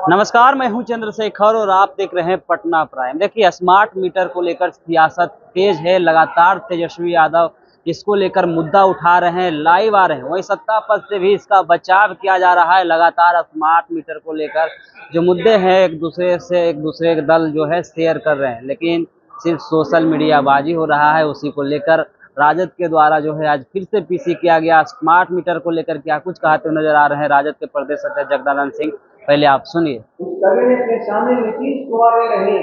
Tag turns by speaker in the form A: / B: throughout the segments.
A: नमस्कार, मैं हूं चंद्रशेखर और आप देख रहे हैं पटना प्राइम। देखिए, स्मार्ट मीटर को लेकर सियासत तेज है। लगातार तेजस्वी यादव इसको लेकर मुद्दा उठा रहे हैं, लाइव आ रहे हैं। वहीं सत्ता पक्ष से भी इसका बचाव किया जा रहा है। लगातार स्मार्ट मीटर को लेकर जो मुद्दे हैं एक दूसरे के दल जो है शेयर कर रहे हैं, लेकिन सिर्फ सोशल मीडिया बाजी हो रहा है। उसी को लेकर राजद के द्वारा जो है आज फिर से पीसी किया गया। स्मार्ट मीटर को लेकर क्या कुछ कहते हुए नजर आ रहे हैं राजद के प्रदेश अध्यक्ष जगदानंद सिंह। पहले आप सुनिए।
B: उस कैबिनेट में शामिल नीतीश कुमार रहे,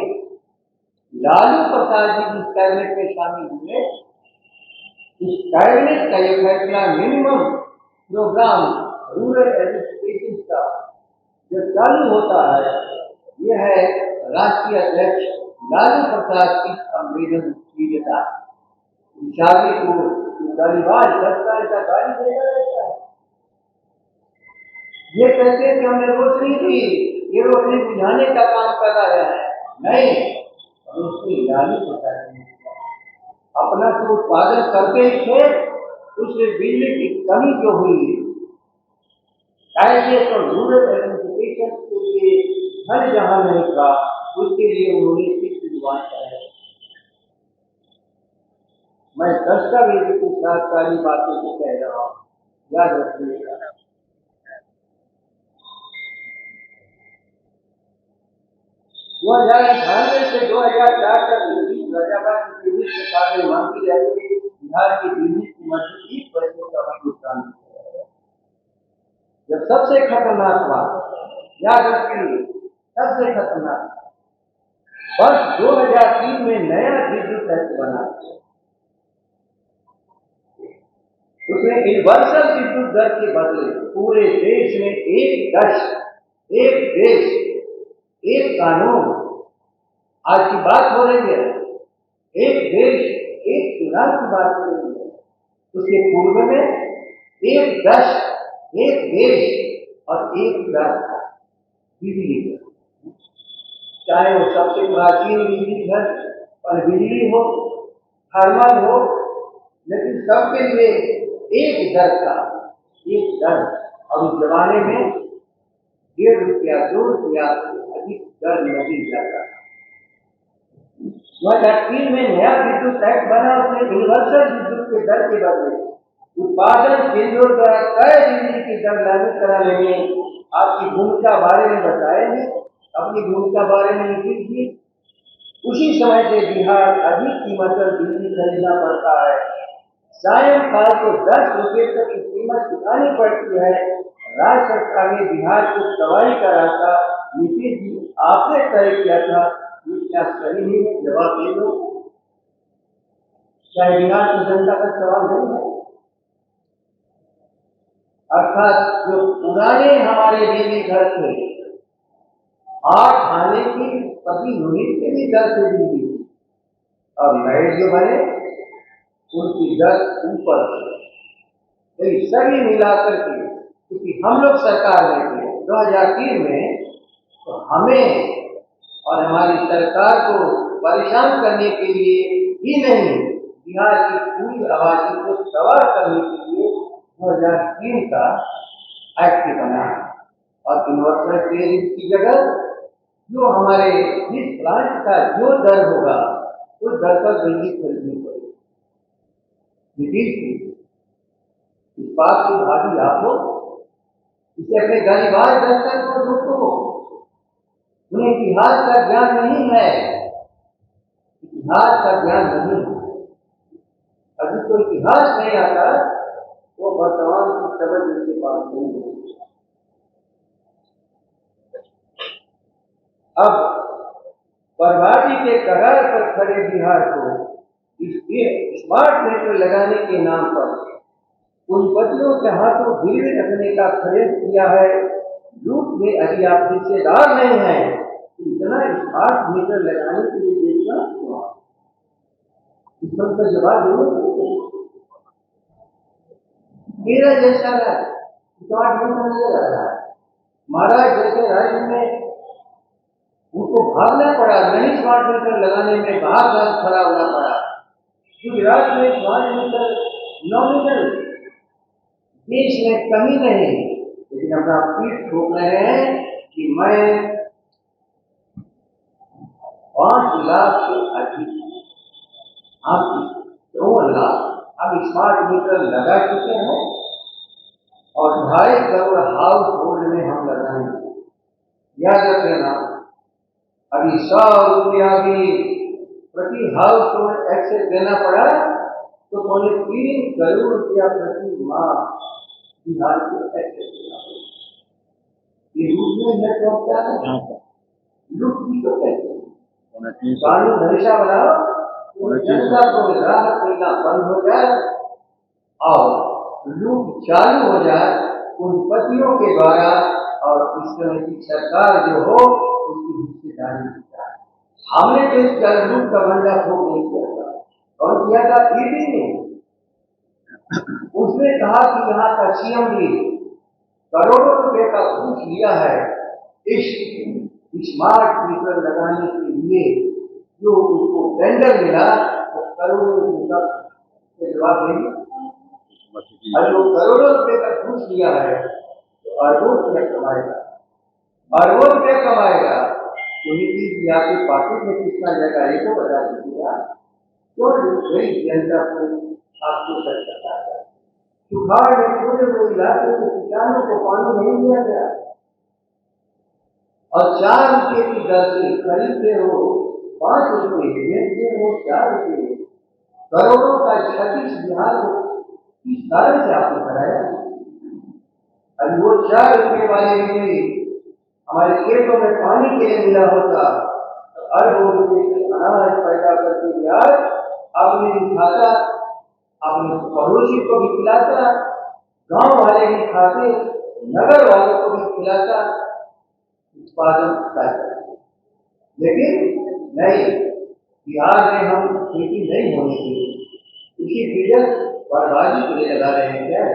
B: लालू प्रसाद जी जिस कैबिनेट में शामिल हुए, इस कैबिनेट का यह फैसला मिनिमम प्रोग्राम रूरल एजुकेशन का जब चालू होता है, यह है राष्ट्रीय अध्यक्ष लालू प्रसाद की संवेदनशीलता। शादी को गालीबाज करता है, गाली देता रहता है। ये कहते हैं कि हमने रोशनी दी, ये रोशनी बुझाने का काम कर रहा है। नहीं, रोशनी लालू प्रसाद जी अपना तो उत्पादन करते ही थे, उससे बिजली की कमी जो हुई, ऐसे तो रूरल एजुकेशन के लिए हर जहां नहीं था, उसके लिए उन्होंने शिक्षा दिवान कराया। मैं दस्तावेज के साथ सारी बातों को कह रहा हूँ, याद रखिएगा। 2098 से 2004 तक सरकार मांगती रहती है, बिहार की बिजली की मजबूती 20% का भुगतान। जब सबसे खतरनाक बात याद रखिए, सबसे खतरनाक वर्ष 2003 में नया विद्युत एक्ट बना, उसमें यूनिवर्सल विद्युत दर के बदले पूरे देश में एक देश एक कानून। आज की बात हो रही है, एक देश एक चुनाव की बात हो रही है। उसके पूर्व में एक देश और एक दर बिजली, चाहे वो सबसे प्राचीन बिजली घर और बिजली हो, थर्मल हो, लेकिन सबके लिए एक दर। और उस जमाने में 1.5 रुपया 2 रुपया अधिक दर नहीं जाता। 2003 में नया विद्युत एक्ट बना, उसने यूनिवर्सल विद्युत के दर के बदले उत्पादन केंद्रों द्वारा तय बिजली की दर लागू कराने में आपकी भूमिका बारे में बताएंगे, अपनी भूमिका बारे में लिखिए। उसी समय से बिहार अधिक कीमत पर बिजली खरीदना पड़ता है। सायंकाल को 10 रुपये तक की कीमत चुकानी पड़ती है। राज्य सरकार ने बिहार को तबाही का रास्ता नीतीश जी आपने तय किया था, ये क्या सही नहीं है? जवाब दे दो। क्या बिहार की जनता का सवाल नहीं है? अर्थात जो पुराने हमारे बिजली घर थे, 8 आने की प्रति यूनिट के भी दर से बिजली, और नए जो बने उनकी दर ऊपर थी। सभी मिलाकर के, क्योंकि हम लोग सरकार में थे 2003 में, तो हमें और हमारी सरकार को परेशान करने के लिए ही नहीं, बिहार की पूरी आबादी को सवार करने के लिए 2003 का एक्ट बना। और यूनिवर्सल टेरिफ की जगह जो हमारे जिस प्लांट का जो दर होगा, उस दर पर बिजली खरीदनी पड़ेगी। नीतीश जी, इस बात की भागी आप हो, इसे अपने गालीबाज दस्तर को रोको। उन्हें इतिहास का ज्ञान नहीं है, इतिहास का ज्ञान नहीं है। अभी तो इतिहास नहीं आता, वो वर्तमान की समझ उनके पास नहीं है। अब बर्बादी के कगार पर खड़े बिहार को इस स्मार्ट मीटर लगाने के नाम पर पूंजीपतियों के हाथों गिरवी रखने का प्रयास किया है। लूट में यदि आप हिस्सेदार नहीं है, तो इतना स्मार्ट मीटर लगाने के लिए बेचना क्यों? इस पर का जवाब दो। मेरा जैसा स्मार्ट मीटर नहीं लगा रहा है, महाराज जैसे राज्य में उनको भागना पड़ा, नहीं स्मार्ट मीटर लगाने में बाहर खड़ा होना पड़ा। गुजरात में स्मार्ट मीटर नॉमिनल, देश में कहीं नहीं, लेकिन अपना पीठ ठोक रहे हैं कि मैं 5 लाख से अधिक, आप 53 लाख अब स्मार्ट मीटर लगा चुके हैं और 2.5 करोड़ हाउस होल्ड में हम लगाएंगे। याद रखना, अभी 100 रुपया भी प्रति हाउस होल्ड एक्सेस देना पड़ा तो 3 करोड़ रुपया प्रति माह बिहार को एक्सेस देना पड़ा। ये रूप में नेटवर्क क्या है, लुट भी तो कहते हैं। कानून हमेशा बनाओ, जनता को राहत मिलना बंद हो जाए और लूट चालू हो जाए पूंजीपतियों के द्वारा, और इस तरह की सरकार जो हो उसकी हिस्सेदारी मिलता है। हमने तो इस लूट का बंदा खूब नहीं किया था, और किया था ईडी ने। उसने कहा कि यहाँ का सीएम भी करोड़ों रुपए का घूस लिया है इस स्मार्ट मीटर लगाने के लिए, जो उसको टेंडर मिला वो करोड़ों रुपए का जवाब देंगे। और जो करोड़ों रुपए का घूस लिया है तो अरबों रुपया कमाएगा, अरबों रुपया कमाएगा। तो नीतीश जी आपकी पार्टी में कितना जगह ये तो बता दीजिए आप, क्यों गरीब जनता को आपको सरकार है। सुखाड़ में पूरे वो इलाके के किसानों को पानी नहीं दिया गया और 4 रुपये की दर से खरीदते हो, 5 रुपये बेचते हो 4 रुपये, करोड़ों का क्षति बिहार को किस कारण से आपने कराया। अभी वो 4 रुपये वाले भी हमारे खेतों में पानी के लिए मिला होता तो अरबों रुपये के अनाज पैदा करके बिहार अपने भी खाता, अपने पड़ोसी को भी खिलाता, गांव वाले भी खाते, नगर वालों को भी खिलाता, उत्पादन करता। लेकिन नहीं, बिहार में हम खेती नहीं होने की इसी डीजल बर्बादी के लिए लगा रहे हैं।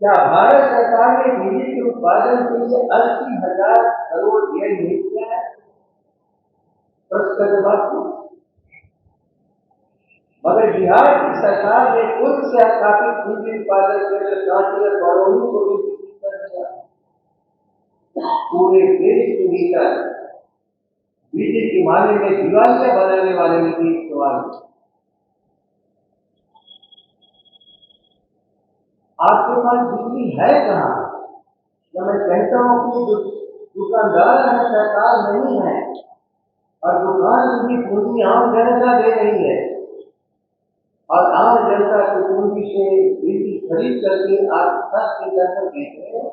B: क्या भारत सरकार ने बिजली के उत्पादन के लिए 80,000 करोड़ व्यय नहीं किया है? मगर बिहार की सरकार ने खुद से स्थापित बिजली उत्पादन केंद्र कांची और बरौनी को भी कर दिया। पूरे देश के भीतर बिजली के मामले में दिवालिया बनाने वाले नीतीश कुमार, आपके पास बिजली है कहाँ? जब मैं कहता हूँ कि दुकानदार है, सरकार नहीं है, और दुकान की पूंजी आम जनता दे रही है, और आम जनता की पूंजी से बिजली खरीद करके आप सस्ते दर पर बेच रहे हैं।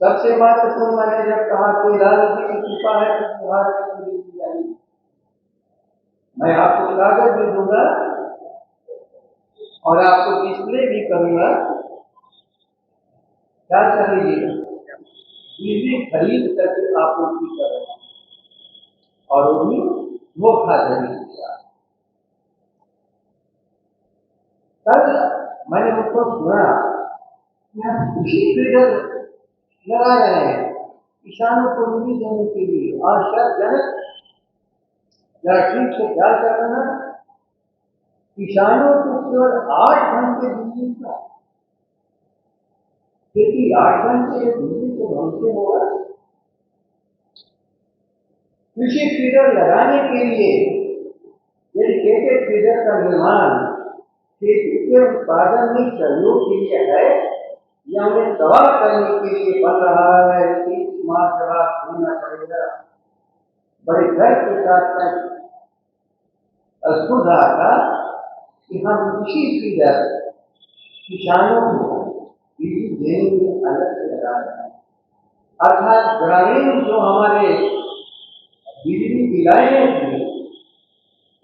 B: सबसे महत्वपूर्ण मैंने जब कहा कि राजनीति की कृपा है तो बिहार में बिजली आई, मैं आपको कागज भी दूंगा और आपको डिस्प्ले भी करूंगा, क्या कर लीजिएगा, बिजली खरीद करके आपूर्ति कर रहे हैं और वो भी धोखा धड़ी। कल मैंने उसको सुना कि हम कृषि फीडर लगा रहे हैं किसानों को बिजली देने के लिए, और आश्चर्यजनक, जरा ठीक से ख्याल करना, किसानों को केवल 8 घंटे बिजली का, खेती 8 घंटे बिजली को ढंग से होगा। कृषि फीडर लगाने के लिए डेडिकेटेड फीडर का निर्माण खेती के उत्पादन में सहयोग के लिए है या उन्हें दवा करने के लिए बन रहा है, इसकी स्मार्ट जवाब देना पड़ेगा। बड़े घर के साथ अद्भुत रहा था कि हम कृषि फीडर किसानों को बिजली देने के अलग से लगा रहे हैं, अर्थात ग्रामीण जो हमारे बिजली की लाइनें थी,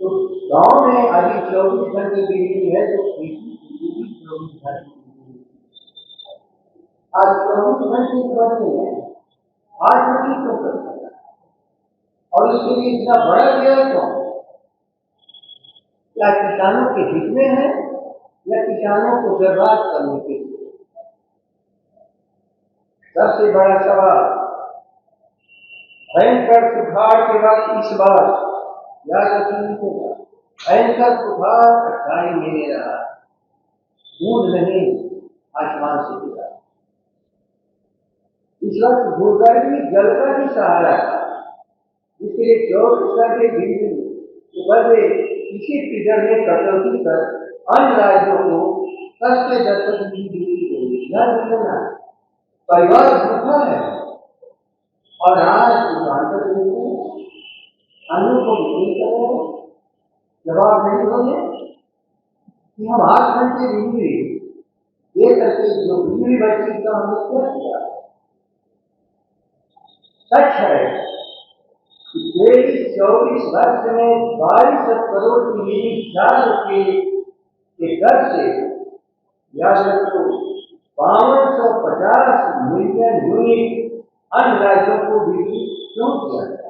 B: तो गांव में अभी 24 घंटे बिजली है, तो खेती की भी 24 घंटे बिजली, आज 24 घंटे बंद है, 8 घंटे तो करता है, और इसके लिए इतना बड़ा व्यय क्यों? क्या किसानों के हित में है या किसानों को बर्बाद करने के लिए? सबसे बड़ा सवाल, भयंकर सुखाड़ के बाद इस बार याद रखिएगा, भयंकर सुखाड़ 28 महीने रहा, बूंद नहीं आसमान से गिरा। इस वक्त भूगर्भीय जल का भी सहारा है, जिसके लिए 24 घंटे बिजली के बदले किसी फीडर में कटौती कर अन्य राज्यों को सस्ते दर पर बिजली दी गई। ध्यान रखना, परिवार भूखा है और आज दुकान पर अन्य को बिक्री करें, जवाब नहीं होंगे कि हम 8 घंटे बिजली दे करके जो बिजली बची का हमने क्या किया। सच है कि 24 वर्ष में 22 करोड़ की निधि 4 रुपये के दर से याद रखो 5250 मिलियन यूनिट अन्य राज्यों को बिजली क्यों किया गया।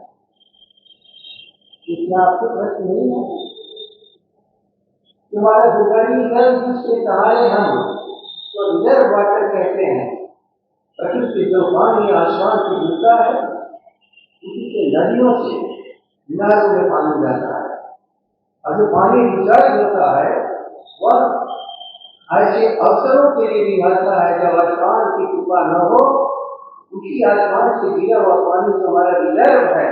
B: क्या आपको प्रश्न नहीं है कि हमारा भूगर्भीय जल जिसके सहारे हम तो रिजर्व वाटर कहते हैं, प्रकृति जो पानी आसमान से गिरता है उसी के नदियों से मीनारों में पानी जाता है, और जो पानी रिचार्ज होता है वह ऐसे अवसरों के लिए भी आता है जब आसमान की कृपा न हो। उसी आसमान से गिरा हुआ पानी जो हमारा रिजर्व है,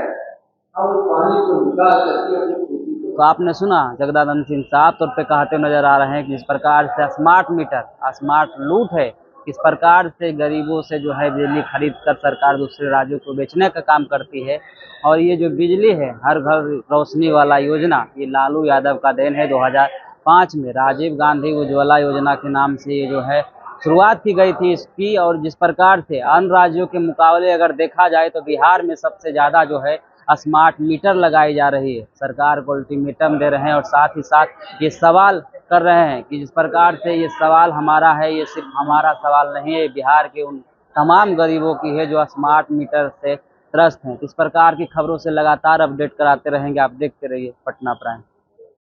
B: हम उस पानी को निकाल करके अपनी खेती को।
A: तो आपने सुना जगदानंद सिंह साफ तौर पे कहते नजर आ रहे हैं कि जिस प्रकार से स्मार्ट मीटर स्मार्ट लूट है, इस प्रकार से गरीबों से जो है बिजली खरीद कर सरकार दूसरे राज्यों को बेचने का काम करती है। और ये जो बिजली है हर घर रोशनी वाला योजना, ये लालू यादव का देन है। 2005 में राजीव गांधी उज्ज्वला योजना के नाम से ये जो है शुरुआत की गई थी इसकी। और जिस प्रकार से अन्य राज्यों के मुकाबले अगर देखा जाए तो बिहार में सबसे ज़्यादा जो है स्मार्ट मीटर लगाई जा रही है। सरकार को अल्टीमेटम दे रहे हैं और साथ ही साथ ये सवाल कर रहे हैं कि जिस प्रकार से ये सवाल हमारा है, ये सिर्फ हमारा सवाल नहीं है, बिहार के उन तमाम गरीबों की है जो स्मार्ट मीटर से त्रस्त हैं। इस प्रकार की खबरों से लगातार अपडेट कराते रहेंगे। आप देखते रहिए पटना प्राइम।